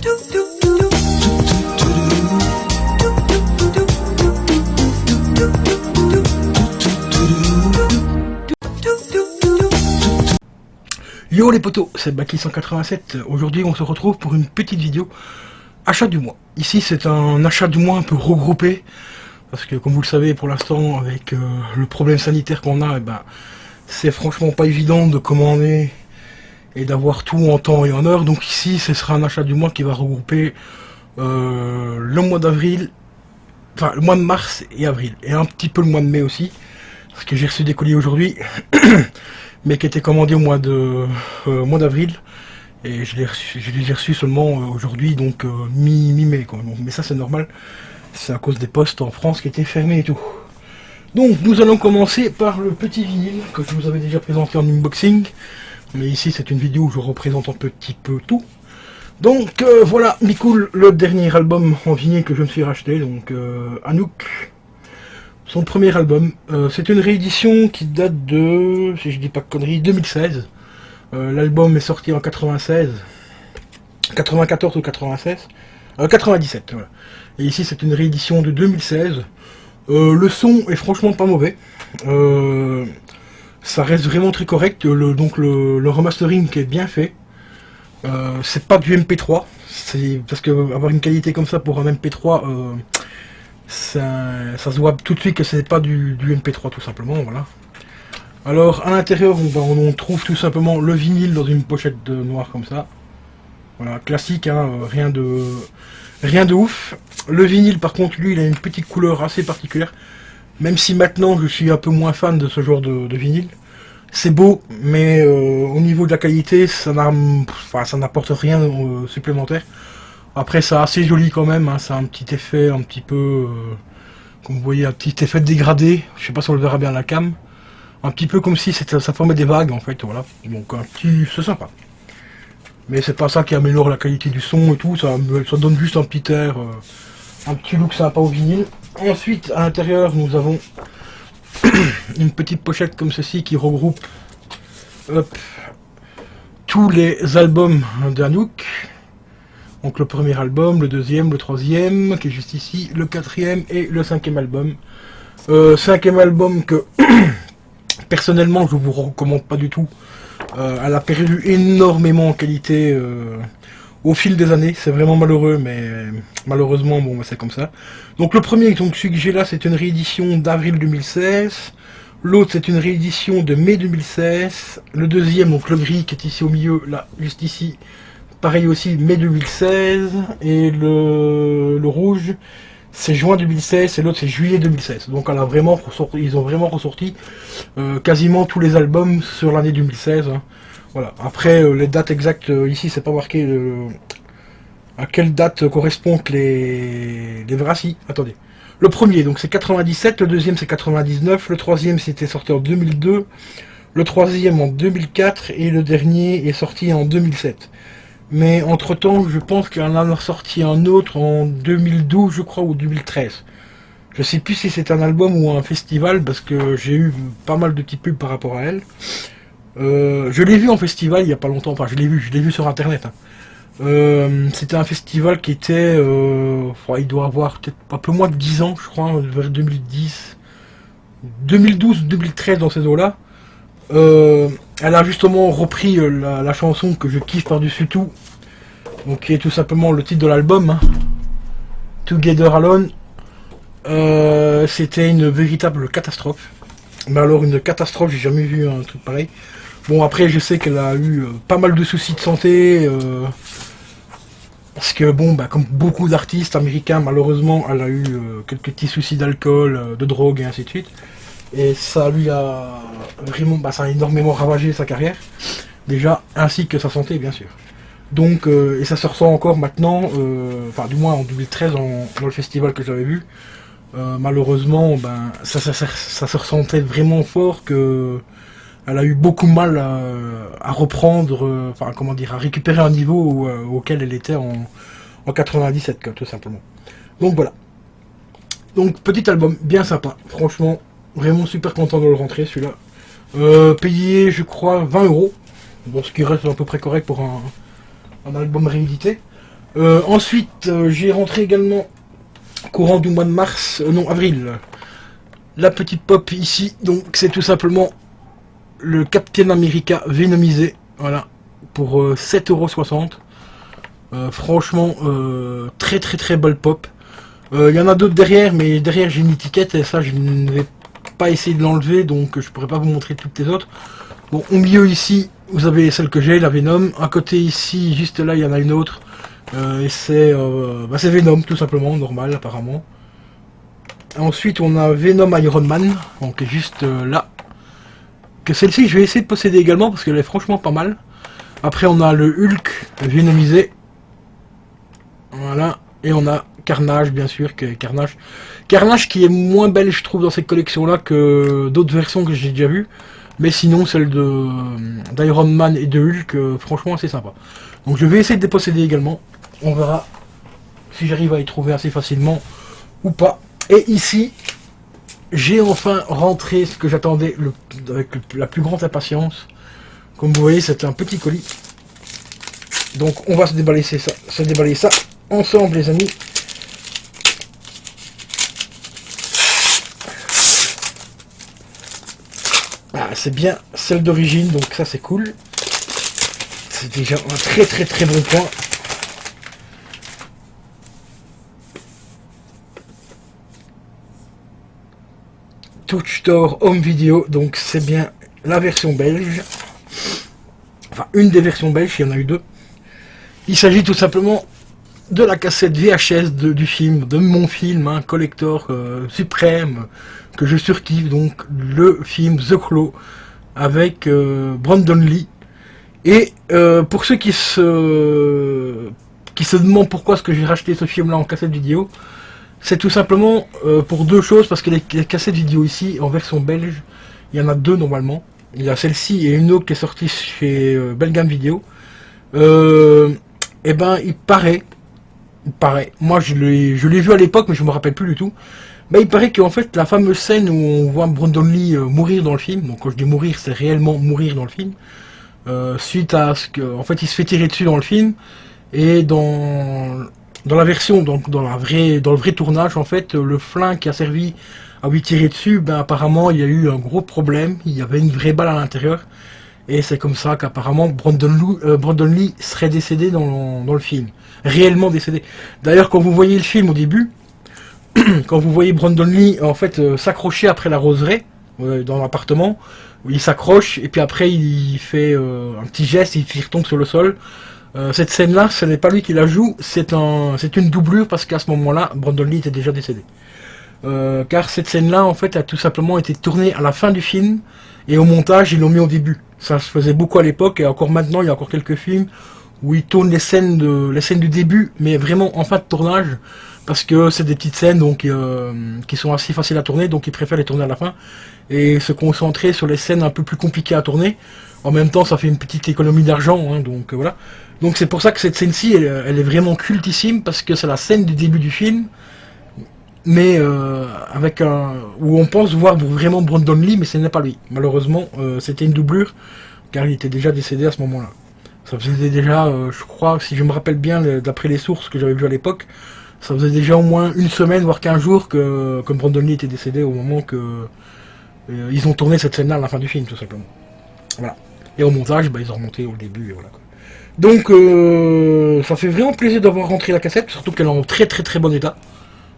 Yo les potos, c'est Baki187. Aujourd'hui on se retrouve pour une petite vidéo achat du mois. Ici c'est un achat du mois un peu regroupé, parce que comme vous le savez pour l'instant avec le problème sanitaire qu'on a, c'est franchement pas évident de commander et d'avoir tout en temps et en heure. Donc ici ce sera un achat du mois qui va regrouper le mois d'avril, enfin le mois de mars et avril, et un petit peu le mois de mai aussi, parce que j'ai reçu des colis aujourd'hui. Mais qui était commandé au mois d'avril, et je les ai reçus seulement aujourd'hui, donc mi-mai quoi. Donc, mais ça c'est normal, c'est à cause des postes en France qui étaient fermés et tout. Donc nous allons commencer par le petit vinyle que je vous avais déjà présenté en unboxing, mais ici c'est une vidéo où je représente un petit peu tout. Donc voilà, Mikoul, le dernier album en vinyle que je me suis racheté, donc Anouk. Son premier album, c'est une réédition qui date de, si je dis pas de conneries, 2016. L'album est sorti en 96, 94 ou 96, 97, voilà. Et ici c'est une réédition de 2016. Le son est franchement pas mauvais. Ça reste vraiment très correct. Le remastering qui est bien fait. C'est pas du MP3, c'est parce que avoir une qualité comme ça pour un MP3. Ça se voit tout de suite que c'est pas du MP3 tout simplement, voilà. Alors à l'intérieur on trouve tout simplement le vinyle dans une pochette noire comme ça. Voilà, classique, hein, rien de ouf. Le vinyle par contre lui il a une petite couleur assez particulière. Même si maintenant je suis un peu moins fan de ce genre de vinyle. C'est beau, mais au niveau de la qualité ça n'apporte rien supplémentaire. Après c'est assez joli quand même, hein, ça a un petit effet un petit peu, comme vous voyez, un petit effet dégradé, je sais pas si on le verra bien à la cam, un petit peu comme si ça formait des vagues en fait, voilà, donc c'est sympa. Mais c'est pas ça qui améliore la qualité du son et tout, ça donne juste un petit air, un petit look sympa au vinyle. Ensuite à l'intérieur nous avons une petite pochette comme ceci qui regroupe tous les albums d'Anouk. Donc le premier album, le deuxième, le troisième, qui est juste ici, le quatrième et le cinquième album. Cinquième album que, personnellement, je vous recommande pas du tout. Elle a perdu énormément en qualité au fil des années. C'est vraiment malheureux, mais malheureusement, bon, c'est comme ça. Donc le premier, donc celui que j'ai là, c'est une réédition d'avril 2016. L'autre, c'est une réédition de mai 2016. Le deuxième, donc le gris, qui est ici au milieu, là, juste ici. Pareil aussi, mai 2016, et le rouge, c'est juin 2016, et l'autre c'est juillet 2016. Donc ils ont vraiment ressorti quasiment tous les albums sur l'année 2016. Hein. Voilà. Après, les dates exactes, ici c'est pas marqué à quelle date correspondent les Vraci. Attendez. Le premier, donc c'est 97, le deuxième c'est 99, le troisième c'était sorti en 2002, le troisième en 2004, et le dernier est sorti en 2007. Mais entre temps, je pense qu'il en a sorti un autre en 2012, je crois, ou 2013. Je sais plus si c'est un album ou un festival, parce que j'ai eu pas mal de petits pubs par rapport à elle. Je l'ai vu en festival il y a pas longtemps, enfin je l'ai vu sur internet. Hein. C'était un festival qui était, il doit avoir peut-être un peu moins de 10 ans, je crois, vers 2010, 2012, 2013 dans ces eaux-là. Elle a justement repris la chanson que je kiffe par-dessus tout, donc qui est tout simplement le titre de l'album, hein. Together Alone. C'était une véritable catastrophe. Mais alors une catastrophe, j'ai jamais vu un truc pareil. Bon après je sais qu'elle a eu pas mal de soucis de santé, parce que bon comme beaucoup d'artistes américains malheureusement elle a eu quelques petits soucis d'alcool, de drogue et ainsi de suite. Et ça lui a vraiment, ça a énormément ravagé sa carrière, déjà, ainsi que sa santé, bien sûr. Donc, et ça se ressent encore maintenant, enfin, du moins en 2013, dans le festival que j'avais vu. Malheureusement, ça se ressentait vraiment fort que elle a eu beaucoup mal à reprendre, à récupérer un niveau auquel elle était en 97, quoi, tout simplement. Donc voilà. Donc, petit album, bien sympa, franchement. Vraiment super content de le rentrer celui-là. Payé je crois 20 €. Bon, ce qui reste à peu près correct pour un album réédité. Ensuite, j'ai rentré également, courant du mois de mars, non, avril, la petite pop ici. Donc c'est tout simplement le Captain America Venomisé, voilà, pour 7,60 €. Franchement, très très très belle pop. Il y en a d'autres derrière, mais derrière j'ai une étiquette et ça je ne vais pas essayer de l'enlever, donc je pourrais pas vous montrer toutes les autres. Bon, au milieu ici, vous avez celle que j'ai, la Venom. À côté ici, juste là, il y en a une autre. Et c'est Venom, tout simplement, normal apparemment. Ensuite, on a Venom Iron Man, donc juste là. Que celle-ci, je vais essayer de posséder également parce qu'elle est franchement pas mal. Après, on a le Hulk Venomisé. Voilà. Et on a Carnage, bien sûr, Carnage. Carnage qui est moins belle, je trouve, dans cette collection-là que d'autres versions que j'ai déjà vues. Mais sinon, celle d'Iron Man et de Hulk, franchement, assez sympa. Donc je vais essayer de les posséder également. On verra si j'arrive à y trouver assez facilement ou pas. Et ici, j'ai enfin rentré ce que j'attendais avec la plus grande impatience. Comme vous voyez, c'est un petit colis. Donc on va se déballer ça ensemble, les amis. Ah, c'est bien celle d'origine, donc ça c'est cool. C'est déjà un très très très bon point. Touch Store Home Video, donc c'est bien la version belge. Enfin, une des versions belges, il y en a eu deux. Il s'agit tout simplement de la cassette VHS du film, de mon film, hein, collector suprême, que je surkiffe, donc le film The Claw, avec Brandon Lee. Et pour ceux qui se demandent pourquoi est-ce que j'ai racheté ce film-là en cassette vidéo, c'est tout simplement pour deux choses, parce que les cassettes vidéo ici, en version belge, il y en a deux normalement. Il y a celle-ci et une autre qui est sortie chez Belgame Vidéo. Et ben, il paraît, moi je l'ai vu à l'époque, mais je me rappelle plus du tout. Mais il paraît qu'en fait, la fameuse scène où on voit Brandon Lee mourir dans le film, donc quand je dis mourir, c'est réellement mourir dans le film, suite à ce que, en fait, il se fait tirer dessus dans le film, et dans la version, donc dans le vrai tournage, en fait, le flingue qui a servi à lui tirer dessus, ben apparemment il y a eu un gros problème, il y avait une vraie balle à l'intérieur, et c'est comme ça qu'apparemment Brandon Lee serait décédé dans le film, réellement décédé. D'ailleurs, quand vous voyez le film au début, quand vous voyez Brandon Lee en fait s'accrocher après la roseraie dans l'appartement, il s'accroche et puis après il fait un petit geste, il retombe sur le sol. Cette scène-là, ce n'est pas lui qui la joue, c'est une doublure parce qu'à ce moment-là, Brandon Lee était déjà décédé. Car cette scène-là, en fait, a tout simplement été tournée à la fin du film et au montage, ils l'ont mis au début. Ça se faisait beaucoup à l'époque et encore maintenant, il y a encore quelques films où ils tournent les scènes du début, mais vraiment en fin de tournage, parce que c'est des petites scènes donc qui sont assez faciles à tourner, donc ils préfèrent les tourner à la fin et se concentrer sur les scènes un peu plus compliquées à tourner. En même temps, ça fait une petite économie d'argent, hein, donc voilà. Donc c'est pour ça que cette scène-ci, elle est vraiment cultissime, parce que c'est la scène du début du film, mais où on pense voir vraiment Brandon Lee, mais ce n'est pas lui. Malheureusement, c'était une doublure, car il était déjà décédé à ce moment-là. Ça faisait déjà, je crois, si je me rappelle bien, d'après les sources que j'avais vues à l'époque, ça faisait déjà au moins une semaine, voire 15 jours que Brandon Lee était décédé au moment que ils ont tourné cette scène-là à la fin du film, tout simplement. Voilà. Et au montage, ils ont remonté au début, et voilà. Donc, ça fait vraiment plaisir d'avoir rentré la cassette, surtout qu'elle est en très très très bon état.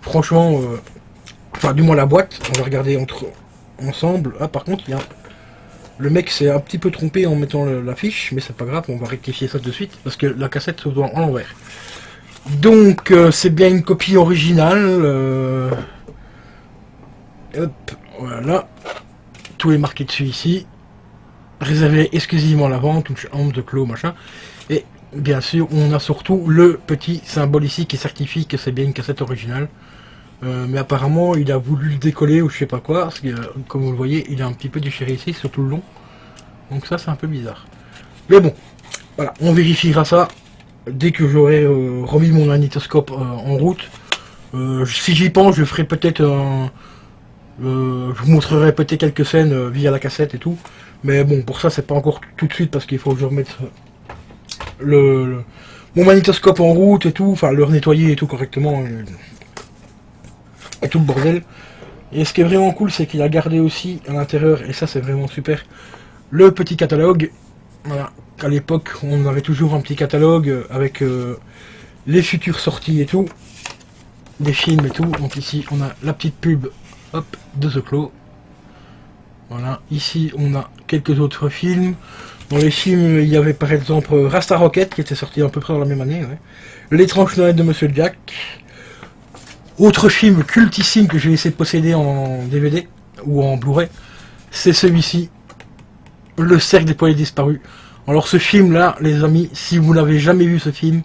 Franchement, enfin, du moins la boîte, on va regarder ensemble. Ah, par contre, le mec s'est un petit peu trompé en mettant l'affiche, mais c'est pas grave, on va rectifier ça de suite, parce que la cassette se voit en l'envers. Donc, c'est bien une copie originale. Hop, voilà. Tout est marqué dessus ici. Réservé exclusivement à la vente, une chambre de clos, machin. Et bien sûr, on a surtout le petit symbole ici qui certifie que c'est bien une cassette originale. Mais apparemment, il a voulu le décoller ou je sais pas quoi, parce que, comme vous le voyez, il est un petit peu déchiré ici, sur tout le long. Donc ça, c'est un peu bizarre. Mais bon, voilà, on vérifiera ça dès que j'aurai remis mon magnétoscope en route. Si j'y pense, je ferai peut-être je vous montrerai peut-être quelques scènes via la cassette et tout. Mais bon, pour ça, c'est pas encore tout de suite parce qu'il faut que je remette mon magnétoscope en route et tout, enfin le nettoyer et tout correctement, et tout le bordel. Et ce qui est vraiment cool, c'est qu'il a gardé aussi à l'intérieur, et ça c'est vraiment super, le petit catalogue. Voilà, à l'époque on avait toujours un petit catalogue avec les futures sorties et tout, des films et tout. Donc ici on a la petite pub, hop, de The Claw. Voilà, ici on a quelques autres films. Dans les films, il y avait par exemple Rasta Rocket qui était sorti à peu près dans la même année. Ouais. L'étrange Noël de Monsieur Jack. Autre film cultissime que j'ai laissé posséder en DVD ou en Blu-ray, c'est celui-ci, Le Cercle des Poètes Disparus. Alors ce film-là, les amis, si vous n'avez jamais vu ce film,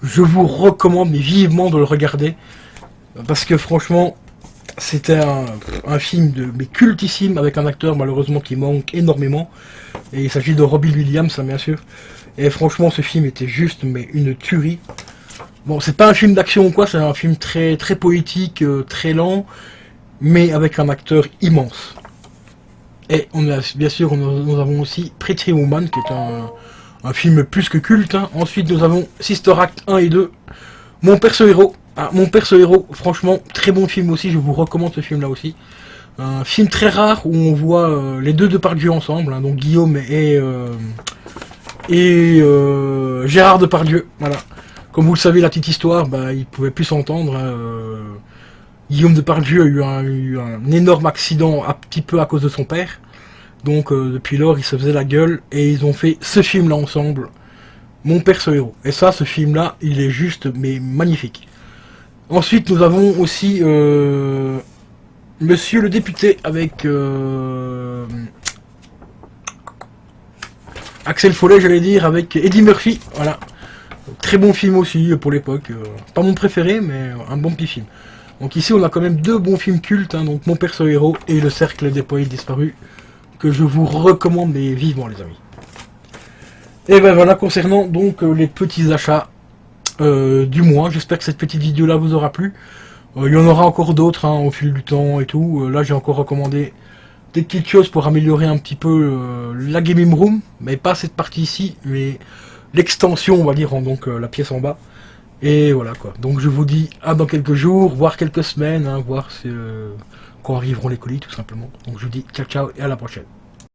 je vous recommande mais vivement de le regarder. Parce que franchement, c'était un film mais cultissime avec un acteur malheureusement qui manque énormément. Et il s'agit de Robin Williams, bien sûr. Et franchement, ce film était juste mais une tuerie. Bon, c'est pas un film d'action ou quoi, c'est un film très très poétique, très lent, mais avec un acteur immense. Et on a, bien sûr, nous avons aussi Pretty Woman, qui est un film plus que culte. Hein. Ensuite, nous avons Sister Act 1 et 2, Mon Perso Héros. Ah, Mon Perso Héros, franchement, très bon film aussi, je vous recommande ce film-là aussi. Un film très rare où on voit les deux Depardieu ensemble, hein, donc Guillaume et Gérard Depardieu, voilà. Comme vous le savez, la petite histoire, bah, ils pouvaient plus s'entendre. Hein, Guillaume Depardieu a eu un énorme accident un petit peu à cause de son père. Donc depuis lors, ils se faisaient la gueule et ils ont fait ce film-là ensemble, Mon Perso Héros. Et ça, ce film-là, il est juste mais magnifique. Ensuite, nous avons aussi Monsieur le député avec Axel Follet, j'allais dire, avec Eddie Murphy. Voilà. Très bon film aussi pour l'époque. Pas mon préféré, mais un bon petit film. Donc ici, on a quand même deux bons films cultes, hein, donc Mon Perso Héros et Le Cercle des Poètes Disparus, que je vous recommande mais vivement, les amis. Et ben voilà, concernant donc les petits achats du mois. J'espère que cette petite vidéo-là vous aura plu. Il y en aura encore d'autres hein, au fil du temps et tout. Là, j'ai encore recommandé des petites choses pour améliorer un petit peu la gaming room, mais pas cette partie ici, mais l'extension, on va dire, donc la pièce en bas. Et voilà quoi. Donc je vous dis à dans quelques jours, voire quelques semaines, hein, voir quand arriveront les colis tout simplement. Donc je vous dis ciao ciao et à la prochaine.